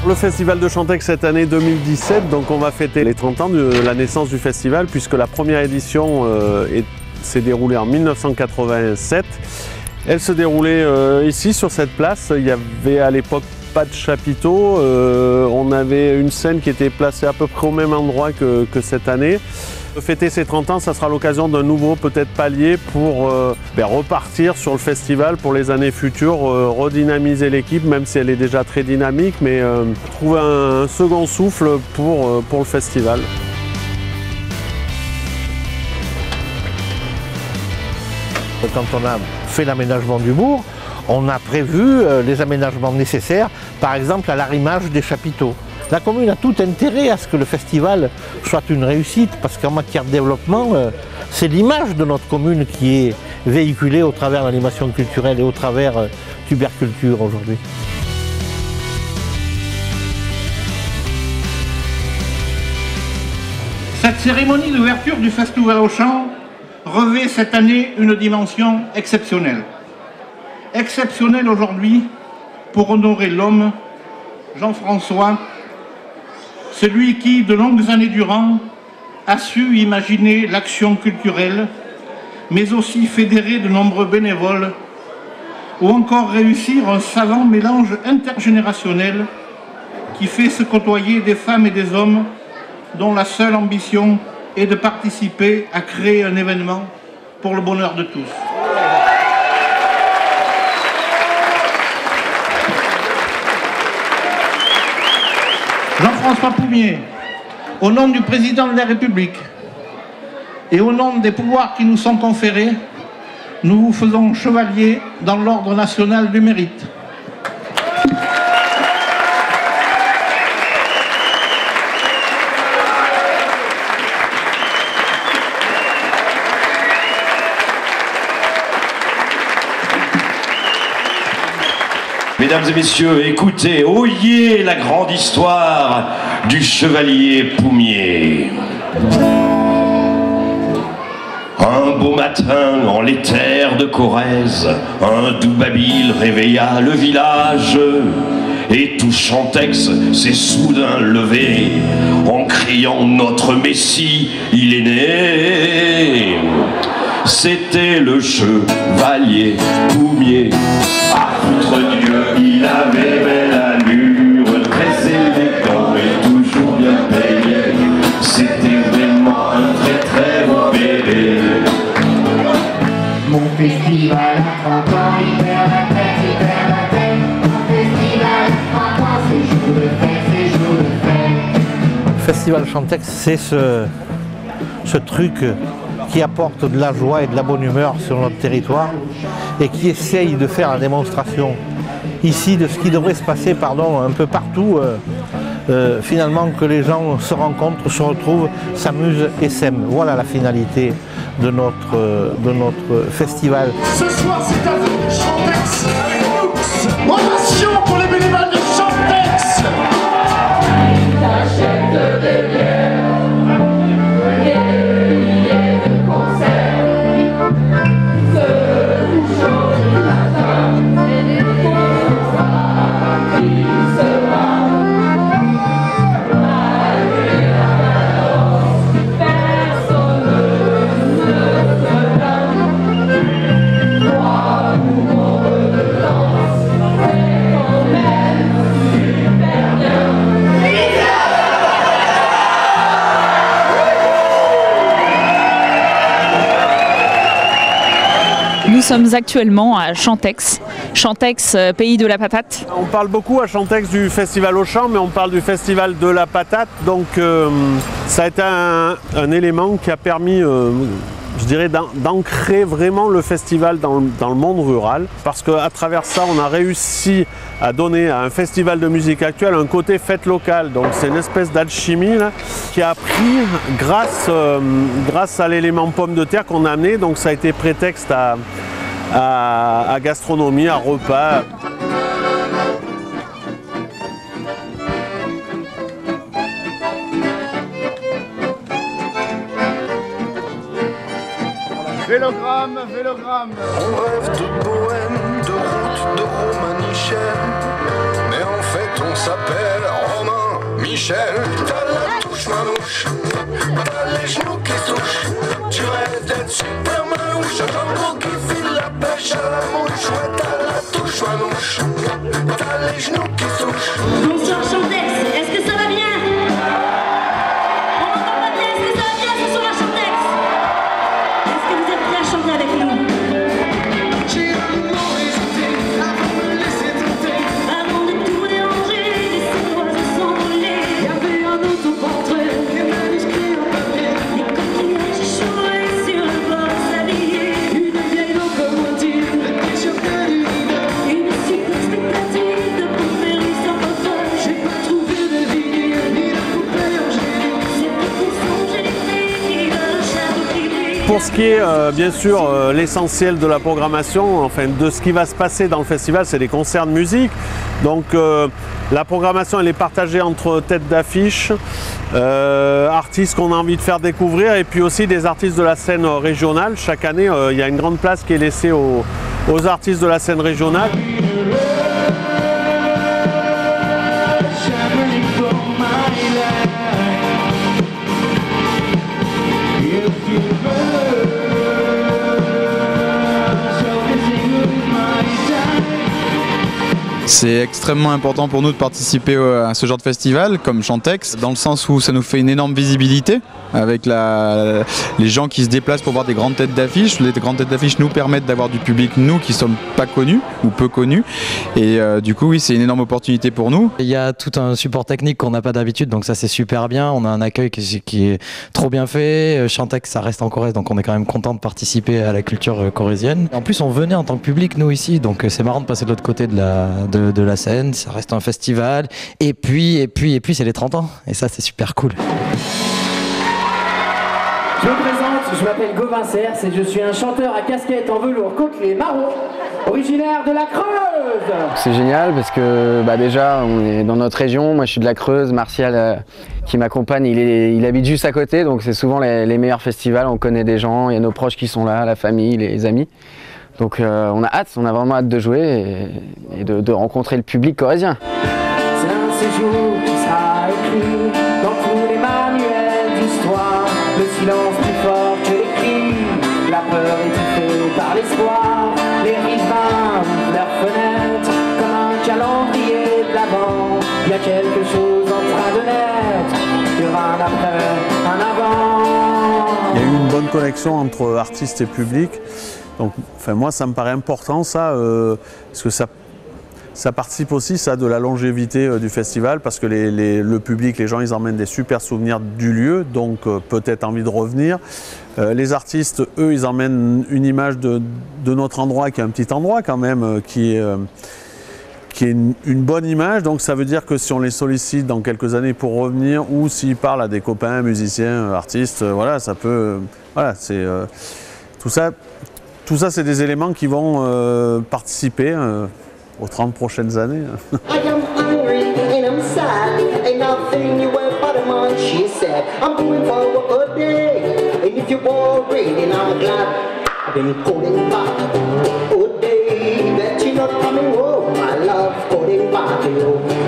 Le festival de Chantex cette année 2017, donc on va fêter les 30 ans de la naissance du festival puisque la première édition s'est déroulée en 1987. Elle se déroulait ici sur cette place. Il y avait à l'époque pas de chapiteau. On avait une scène qui était placée à peu près au même endroit que cette année. Fêter ces 30 ans, ça sera l'occasion d'un nouveau peut-être palier pour repartir sur le festival pour les années futures, redynamiser l'équipe, même si elle est déjà très dynamique, mais trouver un second souffle pour le festival. Quand on a fait l'aménagement du bourg, on a prévu les aménagements nécessaires, par exemple à l'arrimage des chapiteaux. La commune a tout intérêt à ce que le festival soit une réussite, parce qu'en matière de développement, c'est l'image de notre commune qui est véhiculée au travers de l'animation culturelle et au travers Tuberculture aujourd'hui. Cette cérémonie d'ouverture du Festival au Chant revêt cette année une dimension exceptionnelle. Exceptionnelle aujourd'hui pour honorer l'homme, Jean-François, celui qui, de longues années durant, a su imaginer l'action culturelle, mais aussi fédérer de nombreux bénévoles, ou encore réussir un savant mélange intergénérationnel qui fait se côtoyer des femmes et des hommes dont la seule ambition est de participer à créer un événement pour le bonheur de tous. Jean-François Poumier, au nom du président de la République et au nom des pouvoirs qui nous sont conférés, nous vous faisons chevalier dans l'ordre national du mérite. Mesdames et messieurs, écoutez, oyez la grande histoire du chevalier Poumier. Un beau matin, en les terres de Corrèze, un doux babil réveilla le village. Et tout Chantex s'est soudain levé, en criant « Notre Messie, il est né !» C'était le chevalier Poumier. À foutre Dieu, il avait belle allure, très élégant et toujours bien payé. C'était vraiment un très très beau bébé. Mon festival à 30 ans, il perd la tête, il perd la tête. Mon festival à 30 ans, c'est jour de fête, c'est jour de fête. Festival Chantex, c'est ce truc qui apporte de la joie et de la bonne humeur sur notre territoire et qui essaye de faire la démonstration ici de ce qui devrait se passer un peu partout, finalement que les gens se rencontrent, se retrouvent, s'amusent et s'aiment. Voilà la finalité de notre festival. Ce soir c'est à vous, Chantex avec nous. Ovation pour les bénévoles de Chantex. T'achètes des bières. Nous sommes actuellement à Chantex, Chantex, pays de la patate. On parle beaucoup à Chantex du festival au Chant, mais on parle du festival de la patate, donc ça a été un élément qui a permis, je dirais, d'ancrer vraiment le festival dans le monde rural, parce qu'à travers ça, on a réussi à donner à un festival de musique actuelle un côté fête locale. Donc c'est une espèce d'alchimie qui a pris grâce à l'élément pomme de terre qu'on a amené. Donc ça a été prétexte à gastronomie, à repas. Vélogramme, vélogramme. On rêve de bohème, de route, de Romain-Michel. Mais en fait on s'appelle Romain Michel. T'as la touche manouche, t'as les genoux qui touchent. Tu rêves d'être super manouche, un jambon qui file la pêche à la mouche. Ouais, t'as la touche manouche, t'as les genoux qui touchent. Bonsoir Chantex, est-ce que ça va bien? On n'entend pas bien, est-ce que ça va bien ce soir à Chantex? Est-ce que vous êtes prêts à chanter avec nous? J'ai un moment hésité avant de me laisser tenter. Avant de tout déranger, laissez-moi s'envoler. Y avait un autoportrait, les manuscrits en papier. Les coquillages échoués sur le bord s'habiller. Une vieille locomotive, le t-shirt du leader. Une suite expectative de poupées russes sans parfum. J'ai pas trouvé de vinyle, ni de poupée angélique. C'est pour qu'ils sont génériques qui veulent un château qui brille. Pour ce qui est bien sûr l'essentiel de la programmation, enfin de ce qui va se passer dans le festival, c'est des concerts de musique. Donc la programmation elle est partagée entre têtes d'affiche, artistes qu'on a envie de faire découvrir et puis aussi des artistes de la scène régionale. Chaque année il y a une grande place qui est laissée aux artistes de la scène régionale. C'est extrêmement important pour nous de participer à ce genre de festival comme Chantex, dans le sens où ça nous fait une énorme visibilité avec les gens qui se déplacent pour voir des grandes têtes d'affiche. Les grandes têtes d'affiche nous permettent d'avoir du public, nous qui ne sommes pas connus ou peu connus. Et du coup, oui, c'est une énorme opportunité pour nous. Il y a tout un support technique qu'on n'a pas d'habitude, donc ça c'est super bien. On a un accueil qui est trop bien fait. Chantex, ça reste en Corrèze, donc on est quand même content de participer à la culture corrézienne. En plus, on venait en tant que public, nous ici, donc c'est marrant de passer de l'autre côté de la scène. Ça reste un festival. Et puis, c'est les 30 ans. Et ça, c'est super cool. Je me présente, je m'appelle Gauvin Cers et je suis un chanteur à casquette en velours côtelé marron, originaire de la Creuse. C'est génial parce que déjà on est dans notre région, moi je suis de la Creuse, Martial qui m'accompagne, il habite juste à côté, donc c'est souvent les meilleurs festivals, on connaît des gens, il y a nos proches qui sont là, la famille, les amis. Donc on a vraiment hâte de jouer et de rencontrer le public corrézien. C'est un séjour qui sera écrit dans tous les manuels d'histoire. Le silence plus fort que les cris, la peur étouffée par l'espoir. Les riverains ouvrent leurs fenêtres comme un calendrier de l'avant. Il y a quelque chose en train de naître, il y aura un après, un avant. Il y a eu une bonne connexion entre artistes et public. Donc, moi, ça me paraît important, ça, parce que ça participe aussi de la longévité du festival, parce que le public, les gens, ils emmènent des super souvenirs du lieu, donc peut-être envie de revenir. Les artistes, eux, ils emmènent une image de notre endroit, qui est un petit endroit quand même, qui est une bonne image. Donc ça veut dire que si on les sollicite dans quelques années pour revenir, ou s'ils parlent à des copains, musiciens, artistes, voilà, ça peut... Voilà, c'est... Tout ça, c'est des éléments qui vont participer aux 30 prochaines années. I am hungry and I'm sad, and nothing you were but a man, she said. I'm going for a good day, and if you're worried, and I'm glad I've been calling back. Good day, that you're not coming home, my love, calling back,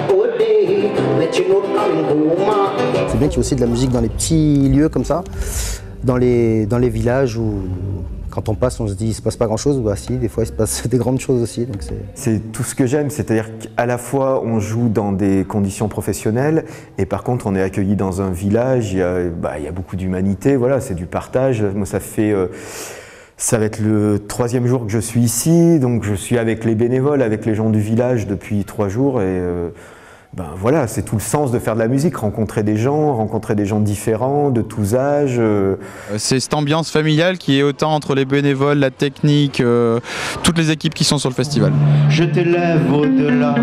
good day, that you're not coming home. C'est bien qu'il y ait aussi de la musique dans les petits lieux comme ça, dans les villages où quand on passe, on se dit il ne se passe pas grand chose. Bah si, des fois il se passe des grandes choses aussi. C'est tout ce que j'aime, c'est-à-dire qu'à la fois on joue dans des conditions professionnelles et par contre on est accueilli dans un village, il y a beaucoup d'humanité, voilà, c'est du partage. Moi ça va être le 3e jour que je suis ici, donc je suis avec les bénévoles, avec les gens du village depuis 3 jours et voilà, c'est tout le sens de faire de la musique, rencontrer des gens différents, de tous âges. C'est cette ambiance familiale qui est autant entre les bénévoles, la technique, toutes les équipes qui sont sur le festival. Je t'élève au-delà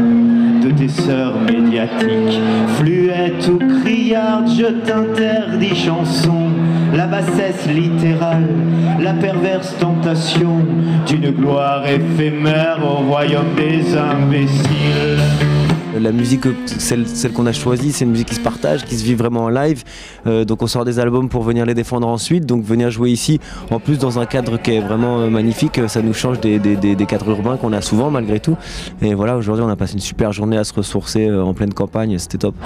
de tes sœurs médiatiques, fluette ou criarde, je t'interdis chanson, la bassesse littérale, la perverse tentation d'une gloire éphémère au royaume des imbéciles. La musique, celle qu'on a choisie, c'est une musique qui se partage, qui se vit vraiment en live. Donc on sort des albums pour venir les défendre ensuite. Donc venir jouer ici, en plus dans un cadre qui est vraiment magnifique, ça nous change des cadres urbains qu'on a souvent malgré tout. Et voilà, aujourd'hui on a passé une super journée à se ressourcer en pleine campagne, c'était top.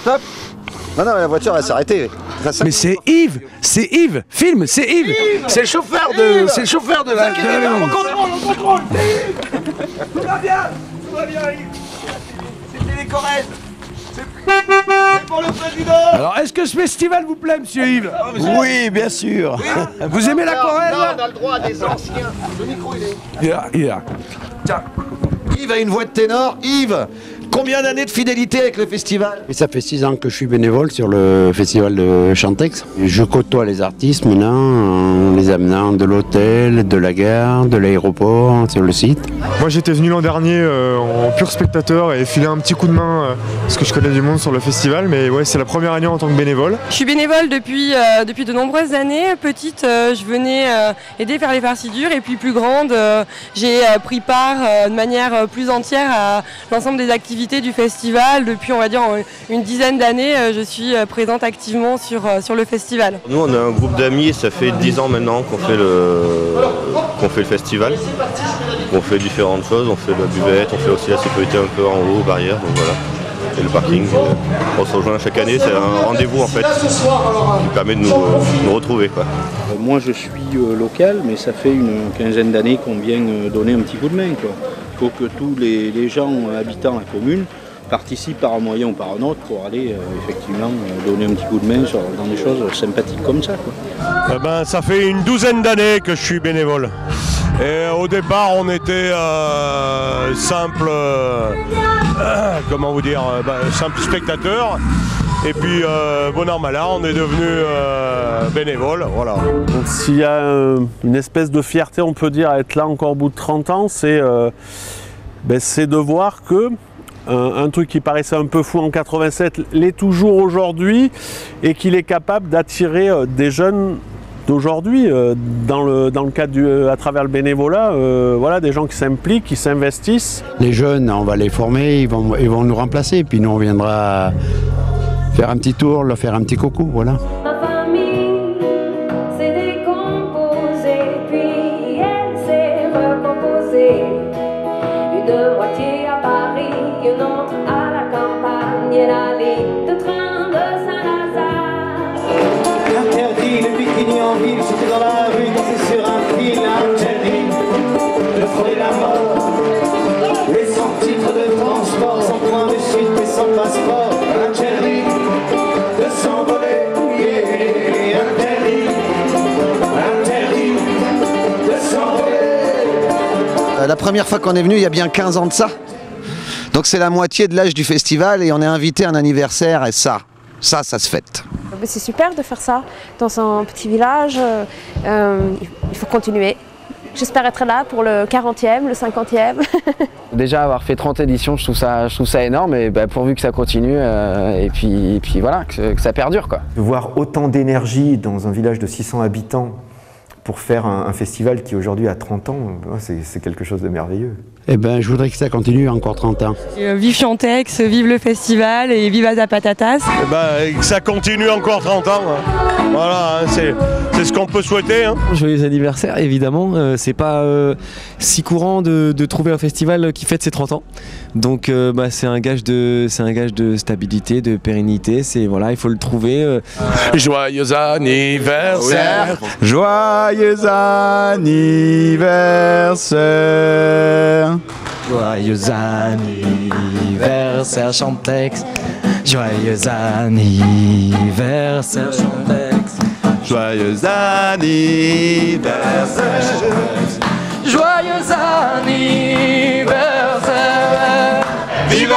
Stop. Non, la voiture va s'arrêter. Mais c'est Yves, filme, c'est Yves, c'est le chauffeur de la maison. On contrôle. Tout va bien, Yves. C'était les Corrèze. C'est pour le président. Alors, est-ce que ce festival vous plaît, monsieur Yves? Oui, bien sûr. Oui. Vous aimez la Corrèze? Non, on a le droit à des anciens. Le micro, il est. Tiens, Yves a une voix de ténor. Yves, combien d'années de fidélité avec le festival? Et ça fait 6 ans que je suis bénévole sur le festival de Chantex. Je côtoie les artistes maintenant, en les amenant de l'hôtel, de la gare, de l'aéroport, sur le site. Moi j'étais venu l'an dernier en pur spectateur et filer un petit coup de main parce que je connais du monde sur le festival, mais ouais, c'est la première année en tant que bénévole. Je suis bénévole depuis de nombreuses années. Petite, je venais aider faire les parties dures et puis plus grande, j'ai pris part de manière plus entière à l'ensemble des activités du festival. Depuis on va dire une dizaine d'années, je suis présente activement sur le festival. Nous on a un groupe d'amis et ça fait 10 ans maintenant qu'on fait le festival. On fait différentes choses, on fait la buvette, on fait aussi la sécurité un peu en haut, barrière, donc voilà. Et le parking, on se rejoint chaque année, c'est un rendez-vous en fait qui permet de nous retrouver, quoi. Moi je suis local, mais ça fait une quinzaine d'années qu'on vient donner un petit coup de main, quoi. Il faut que tous les gens habitant la commune participent par un moyen ou par un autre pour aller effectivement donner un petit coup de main dans des choses sympathiques comme ça, quoi. Ça fait une douzaine d'années que je suis bénévole. Et au départ on était simple simple spectateur. Et puis bon an mal an, on est devenu bénévole, voilà. Donc s'il y a une espèce de fierté, on peut dire, à être là encore au bout de 30 ans, c'est de voir que un truc qui paraissait un peu fou en 87 l'est toujours aujourd'hui et qu'il est capable d'attirer des jeunes d'aujourd'hui dans le cadre à travers le bénévolat, voilà, des gens qui s'impliquent, qui s'investissent. Les jeunes, on va les former, ils vont nous remplacer, puis nous on viendra faire un petit tour, leur faire un petit coucou, voilà. Ma famille s'est décomposée, puis elle s'est recomposée. Une moitié à Paris, une autre à la campagne, et la ligne de train de Saint-Lazare. Interdit le bikini en ville, c'était dans la rue, danser sur un fil. Interdit de frôler la mort, et sans titre de transport, sans point de chute et sans passeport. Interdit de s'envoler, yeah. Interdit de s'envoler. La première fois qu'on est venu, il y a bien 15 ans de ça. Donc c'est la moitié de l'âge du festival et on est invité à un anniversaire et ça se fête. C'est super de faire ça dans un petit village, il faut continuer. J'espère être là pour le 40e, le 50e. Déjà avoir fait 30 éditions, je trouve ça énorme et pourvu que ça continue et puis voilà, que ça perdure, quoi. De voir autant d'énergie dans un village de 600 habitants pour faire un festival qui aujourd'hui a 30 ans, c'est quelque chose de merveilleux. Eh ben, je voudrais que ça continue encore 30 ans. Vive Chantex, vive le festival et vive Azapatatas. Que ça continue encore 30 ans. Voilà, hein, c'est ce qu'on peut souhaiter. Hein. Joyeux anniversaire, évidemment. C'est pas si courant de trouver un festival qui fête ses 30 ans. Donc c'est un gage de stabilité, de pérennité. Voilà, il faut le trouver. Joyeux anniversaire, Joyeux anniversaire. Joyeux anniversaire Chantex. Joyeux anniversaire Chantex. Joyeux anniversaire. Joyeux anniversaire. Vive